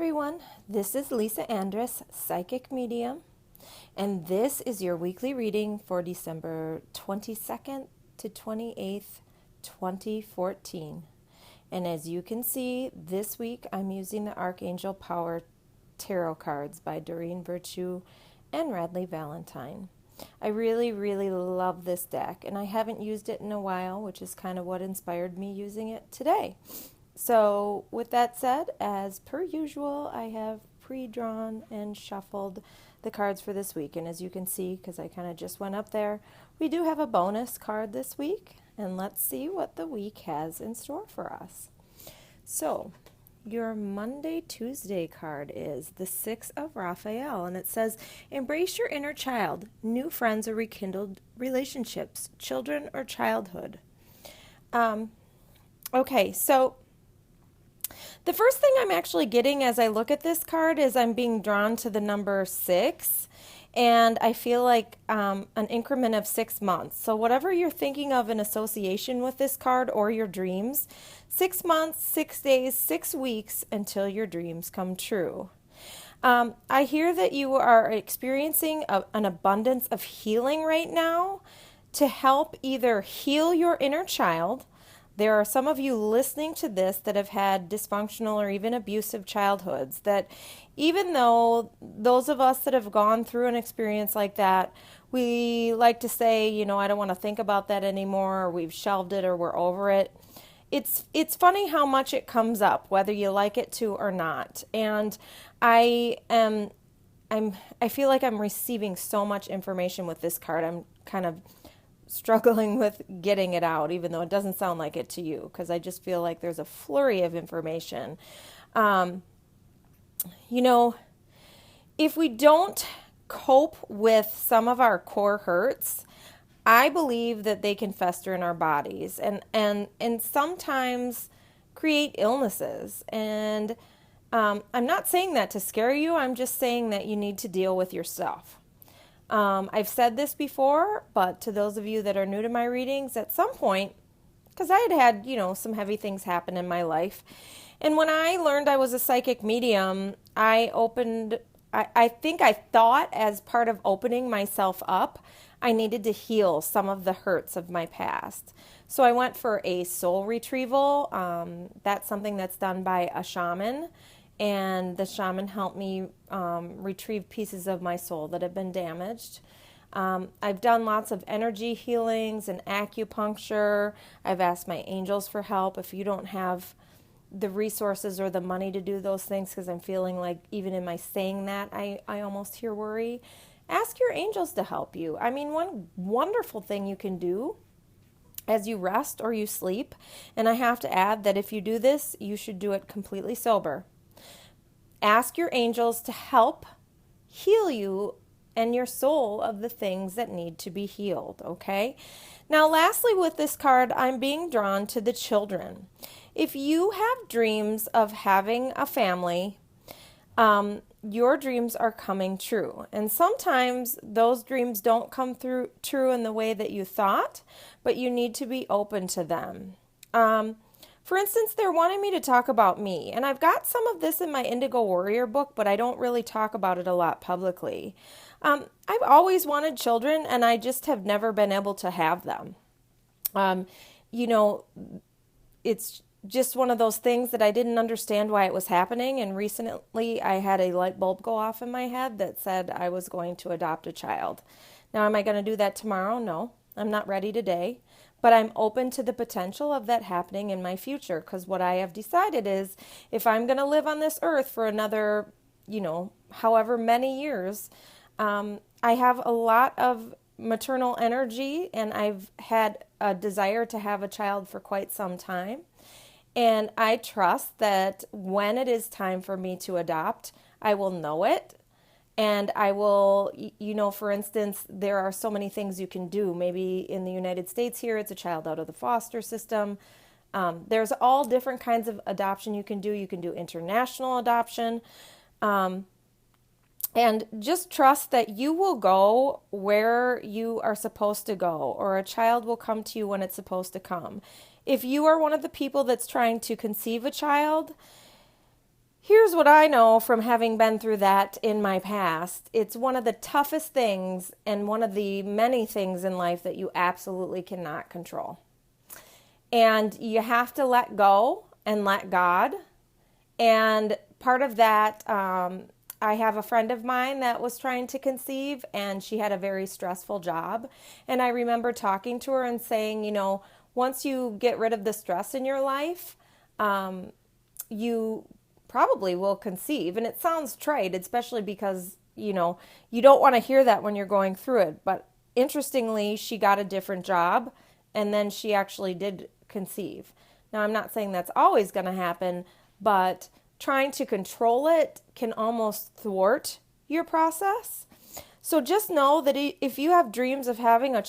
everyone. This is Lisa Andrus, Psychic Medium, and this is your weekly reading for December 22nd to 28th, 2014. And as you can see, this week I'm using the Archangel Power Tarot cards by Doreen Virtue and Radleigh Valentine. I really love this deck, and I haven't used it in a while, which is kind of what inspired me using it today. So with that said, as per usual, I have pre-drawn and shuffled the cards for this week. And as you can see, because I kind of just went up there, we do have a bonus card this week. And let's see what the week has in store for us. So your Monday-Tuesday card is the Six of Raphael. And it says, embrace your inner child, new friends or rekindled relationships, children or childhood. Okay, so the first thing I'm actually getting as I look at this card is I'm being drawn to the number 6, and I feel like an increment of 6 months. So whatever you're thinking of in association with this card or your dreams, 6 months, 6 days, 6 weeks until your dreams come true. I hear that you are experiencing an abundance of healing right now to help either heal your inner child. There are some of you listening to this that have had dysfunctional or even abusive childhoods, that even though those of us that have gone through an experience like that, we like to say, I don't want to think about that anymore, or we've shelved it, or we're over it. It's funny how much it comes up, whether you like it to or not. And I feel like I'm receiving so much information with this card. I'm kind of struggling with getting it out, even though it doesn't sound like it to you, because I just feel like there's a flurry of information. If we don't cope with some of our core hurts, I believe that they can fester in our bodies and sometimes create illnesses. And I'm not saying that to scare you. I'm just saying that you need to deal with your stuff. I've said this before, but to those of you that are new to my readings, at some point, because I had some heavy things happen in my life. And when I learned I was a psychic medium, I think I thought as part of opening myself up, I needed to heal some of the hurts of my past. So I went for a soul retrieval. That's something that's done by a shaman. And the shaman helped me retrieve pieces of my soul that have been damaged. I've done lots of energy healings and acupuncture. I've asked my angels for help. If you don't have the resources or the money to do those things, because I'm feeling like even in my saying that, I almost hear worry, ask your angels to help you. I mean, one wonderful thing you can do as you rest or you sleep, and I have to add that if you do this, you should do it completely sober. Ask your angels to help heal you and your soul of the things that need to be healed, okay? Now, lastly, with this card, I'm being drawn to the children. If you have dreams of having a family, your dreams are coming true. And sometimes those dreams don't come true in the way that you thought, but you need to be open to them. For instance, they're wanting me to talk about me, and I've got some of this in my Indigo Warrior book, but I don't really talk about it a lot publicly. I've always wanted children, and I just have never been able to have them. It's just one of those things that I didn't understand why it was happening, and recently I had a light bulb go off in my head that said I was going to adopt a child. Now, am I going to do that tomorrow? No, I'm not ready today. But I'm open to the potential of that happening in my future, because what I have decided is if I'm going to live on this earth for another, however many years, I have a lot of maternal energy, and I've had a desire to have a child for quite some time. And I trust that when it is time for me to adopt, I will know it. And I will, for instance, there are so many things you can do. Maybe in the United States here, it's a child out of the foster system. There's all different kinds of adoption you can do. You can do international adoption. And just trust that you will go where you are supposed to go, or a child will come to you when it's supposed to come. If you are one of the people that's trying to conceive a child, Here's what I know from having been through that in my past. It's one of the toughest things and one of the many things in life that you absolutely cannot control. And you have to let go and let God. And part of that, I have a friend of mine that was trying to conceive, and she had a very stressful job. And I remember talking to her and saying, once you get rid of the stress in your life, you probably will conceive. And it sounds trite, especially because, you don't want to hear that when you're going through it. But interestingly, she got a different job, and then she actually did conceive. Now, I'm not saying that's always going to happen, but trying to control it can almost thwart your process. So just know that if you have dreams of having a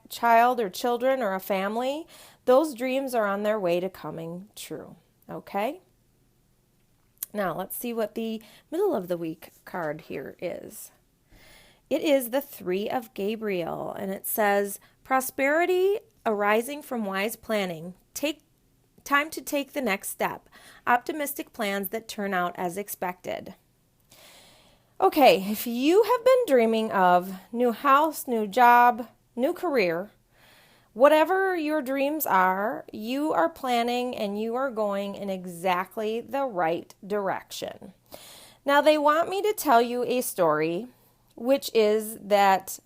child or children or a family, those dreams are on their way to coming true. Okay? Now, let's see what the middle of the week card here is. It is the 3 of Gabriel, and it says, prosperity arising from wise planning. Time to take the next step. Optimistic plans that turn out as expected. Okay, if you have been dreaming of new house, new job, new career, whatever your dreams are, you are planning and you are going in exactly the right direction. Now, they want me to tell you a story, which is that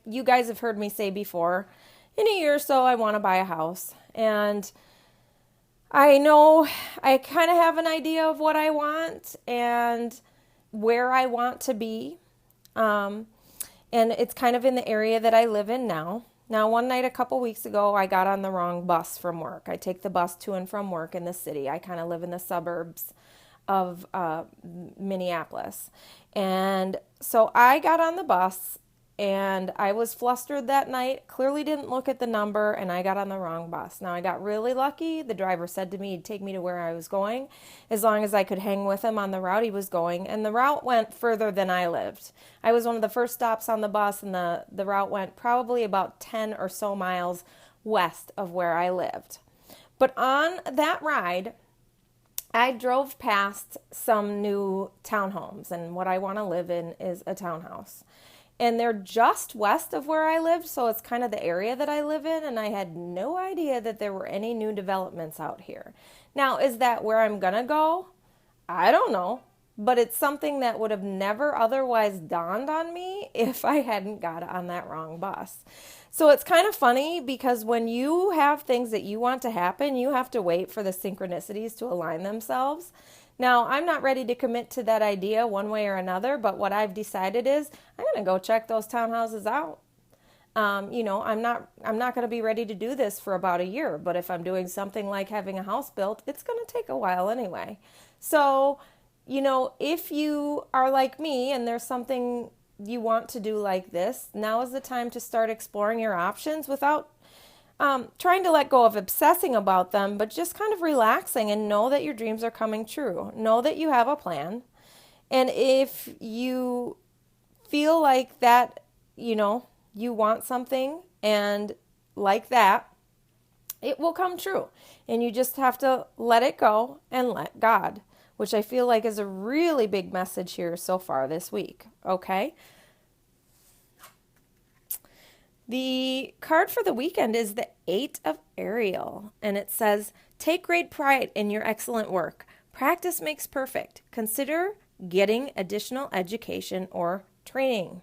you guys have heard me say before, in a year or so, I want to buy a house. And I know I kind of have an idea of what I want and where I want to be. And it's kind of in the area that I live in now. Now, one night a couple weeks ago, I got on the wrong bus from work. I take the bus to and from work in the city. I kind of live in the suburbs of Minneapolis. And so I got on the bus, and I was flustered that night, clearly didn't look at the number, and I got on the wrong bus. Now, I got really lucky. The driver said to me he'd take me to where I was going as long as I could hang with him on the route he was going, and the route went further than I lived. I was one of the first stops on the bus, and the route went probably about 10 or so miles west of where I lived. But on that ride, I drove past some new townhomes, and what I want to live in is a townhouse. And they're just west of where I lived, so it's kind of the area that I live in, and I had no idea that there were any new developments out here. Now, is that where I'm going to go? I don't know, but it's something that would have never otherwise dawned on me if I hadn't got on that wrong bus. So it's kind of funny because when you have things that you want to happen, you have to wait for the synchronicities to align themselves. Now, I'm not ready to commit to that idea one way or another, but what I've decided is I'm going to go check those townhouses out. I'm not going to be ready to do this for about a year, but if I'm doing something like having a house built, it's going to take a while anyway. So, if you are like me and there's something you want to do like this, now is the time to start exploring your options without trying to let go of obsessing about them, but just kind of relaxing and know that your dreams are coming true. Know that you have a plan. And if you feel like that, you want something and like that, it will come true. And you just have to let it go and let God, which I feel like is a really big message here so far this week. Okay? The card for the weekend is the 8 of Ariel, and it says, take great pride in your excellent work. Practice makes perfect. Consider getting additional education or training.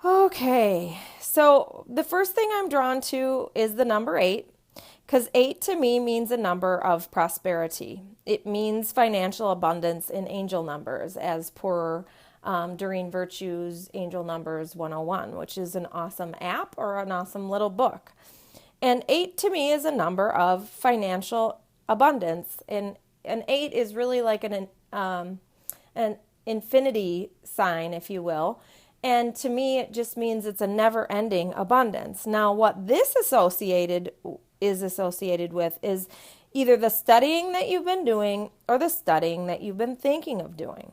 Okay, so the first thing I'm drawn to is the number 8, because 8 to me means a number of prosperity. It means financial abundance in angel numbers, as per Doreen Virtue's Angel Numbers 101, which is an awesome app or an awesome little book. And 8 to me is a number of financial abundance. And an 8 is really like an infinity sign, if you will. And to me, it just means it's a never-ending abundance. Now, what this is associated with is either the studying that you've been doing or the studying that you've been thinking of doing.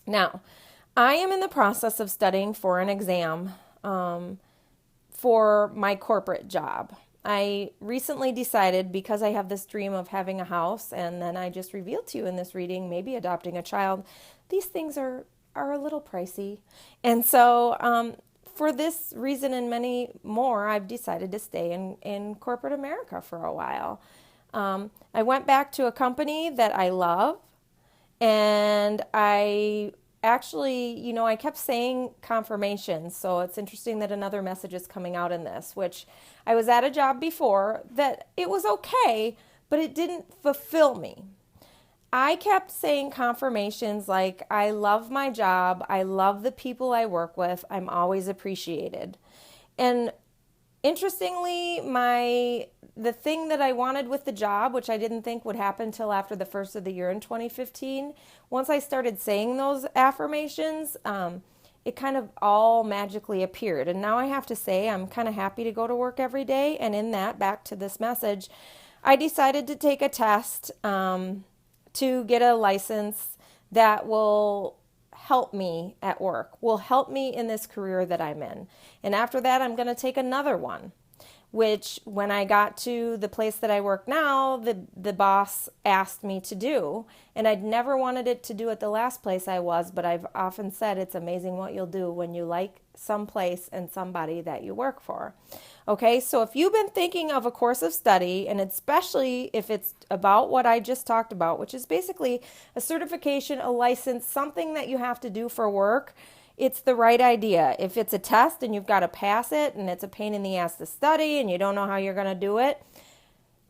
Now, I am in the process of studying for an exam for my corporate job. I recently decided, because I have this dream of having a house, and then I just revealed to you in this reading, maybe adopting a child, these things are a little pricey. And so, for this reason and many more, I've decided to stay in corporate America for a while. I went back to a company that I love, and I actually, I kept saying confirmation. So it's interesting that another message is coming out in this, which I was at a job before that it was okay, but it didn't fulfill me. I kept saying confirmations like, I love my job, I love the people I work with, I'm always appreciated. And interestingly, the thing that I wanted with the job, which I didn't think would happen till after the first of the year in 2015, once I started saying those affirmations, it kind of all magically appeared. And now I have to say I'm kind of happy to go to work every day. And in that, back to this message, I decided to take a test to get a license that will help me at work, will help me in this career that I'm in. And after that, I'm going to take another one, which when I got to the place that I work now, the boss asked me to do. And I'd never wanted it to do at the last place I was, but I've often said it's amazing what you'll do when you like some place and somebody that you work for. Okay, so if you've been thinking of a course of study, and especially if it's about what I just talked about, which is basically a certification, a license, something that you have to do for work, it's the right idea. If it's a test and you've got to pass it and it's a pain in the ass to study and you don't know how you're going to do it,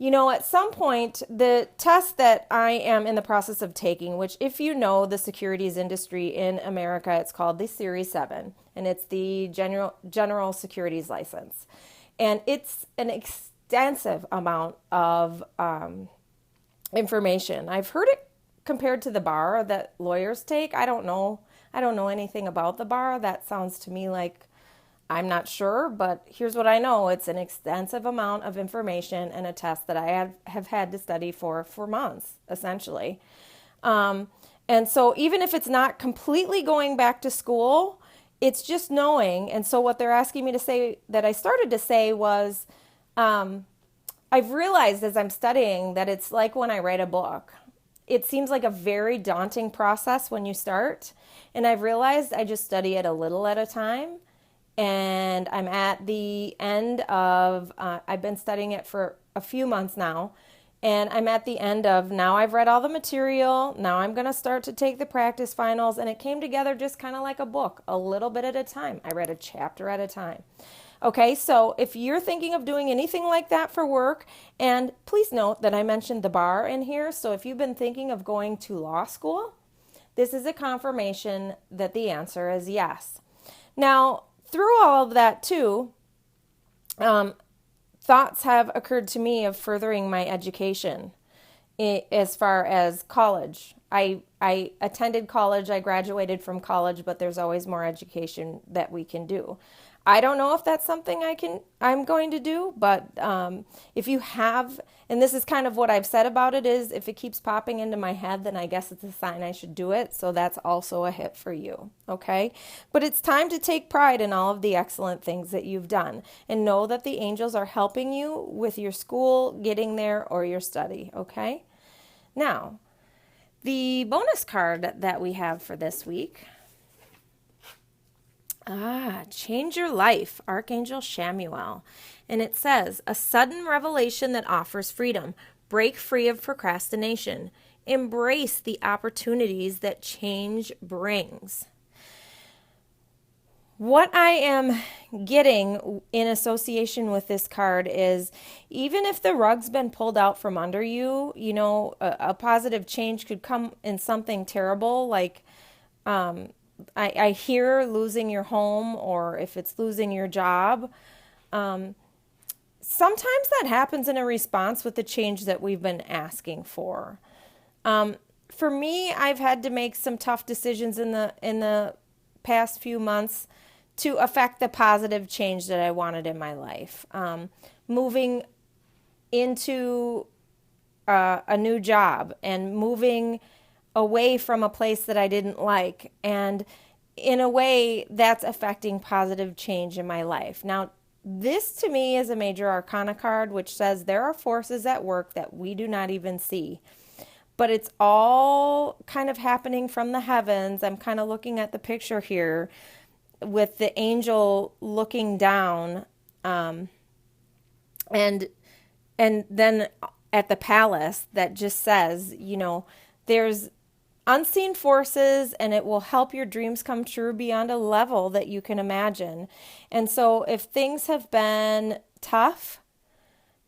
at some point, the test that I am in the process of taking, which if you know the securities industry in America, it's called the Series 7, and it's the General Securities License. And it's an extensive amount of information. I've heard it compared to the bar that lawyers take. I don't know anything about the bar. That sounds to me like I'm not sure, but here's what I know. It's an extensive amount of information and a test that I have had to study for months, essentially. And so even if it's not completely going back to school, it's just knowing. And so what they're asking me to say that I started to say was, I've realized as I'm studying that it's like when I write a book. It seems like a very daunting process when you start. And I've realized I just study it a little at a time. And I'm at the end of, I've been studying it for a few months now. And I'm at the end of, now I've read all the material. Now I'm going to start to take the practice finals. And it came together just kind of like a book, a little bit at a time. I read a chapter at a time. Okay, so if you're thinking of doing anything like that for work, and please note that I mentioned the bar in here. So if you've been thinking of going to law school, this is a confirmation that the answer is yes. Now, through all of that too, thoughts have occurred to me of furthering my education as far as college. I attended college, I graduated from college, but there's always more education that we can do. I don't know if that's something I'm going to do, but if you have, and this is kind of what I've said about it, is if it keeps popping into my head, then I guess it's a sign I should do it. So that's also a hit for you, okay? But it's time to take pride in all of the excellent things that you've done and know that the angels are helping you with your school, getting there, or your study, okay? Now, the bonus card that we have for this week, Change Your Life, Archangel Chamuel. And it says, a sudden revelation that offers freedom. Break free of procrastination. Embrace the opportunities that change brings. What I am getting in association with this card is, even if the rug's been pulled out from under you, a positive change could come in something terrible, like I hear losing your home, or if it's losing your job. Sometimes that happens in a response with the change that we've been asking for. For me, I've had to make some tough decisions in the past few months to affect the positive change that I wanted in my life. Moving into a new job and moving away from a place that I didn't like. And in a way, that's affecting positive change in my life. Now, this to me is a major arcana card, which says there are forces at work that we do not even see. But it's all kind of happening from the heavens. I'm kind of looking at the picture here with the angel looking down, and then at the palace that just says, there's unseen forces and it will help your dreams come true beyond a level that you can imagine. And so if things have been tough,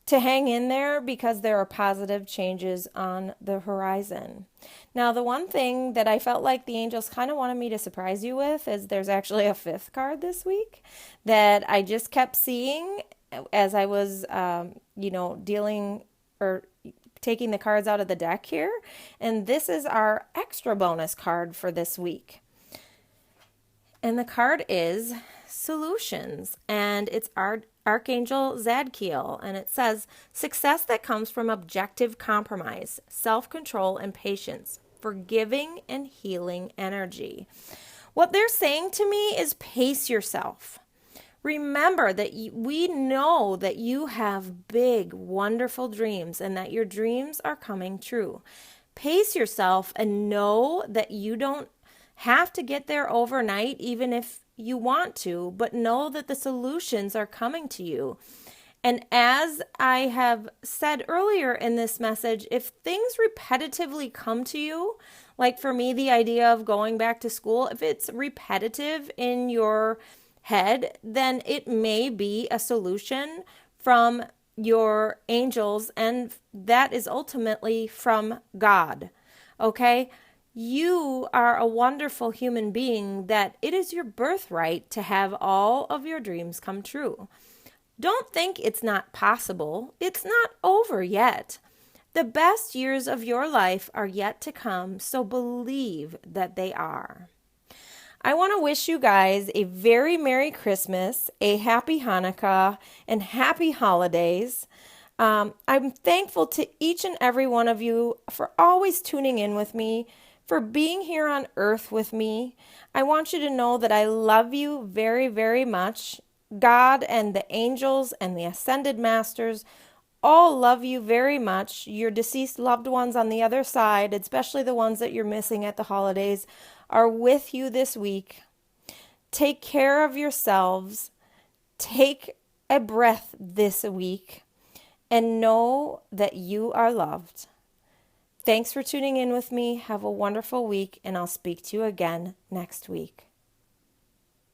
to hang in there because there are positive changes on the horizon. Now, the one thing that I felt like the angels kind of wanted me to surprise you with is there's actually a fifth card this week that I just kept seeing as I was, dealing or taking the cards out of the deck here. And this is our extra bonus card for this week. And the card is Solutions, and it's Archangel Zadkiel, and it says, success that comes from objective compromise, self-control, and patience, forgiving and healing energy. What they're saying to me is pace yourself. Remember that we know that you have big, wonderful dreams and that your dreams are coming true. Pace yourself and know that you don't have to get there overnight, even if you want to, but know that the solutions are coming to you. And as I have said earlier in this message, if things repetitively come to you, like for me, the idea of going back to school, if it's repetitive in your head, then it may be a solution from your angels, and that is ultimately from God. Okay? You are a wonderful human being that it is your birthright to have all of your dreams come true. Don't think it's not possible. It's not over yet. The best years of your life are yet to come, so believe that they are. I want to wish you guys a very Merry Christmas, a Happy Hanukkah, and Happy Holidays. I'm thankful to each and every one of you for always tuning in with me, for being here on earth with me. I want you to know that I love you very, very much. God and the angels and the ascended masters all love you very much. Your deceased loved ones on the other side, especially the ones that you're missing at the holidays, are with you this week. Take care of yourselves. Take a breath this week and know that you are loved. Thanks for tuning in with me. Have a wonderful week, and I'll speak to you again next week.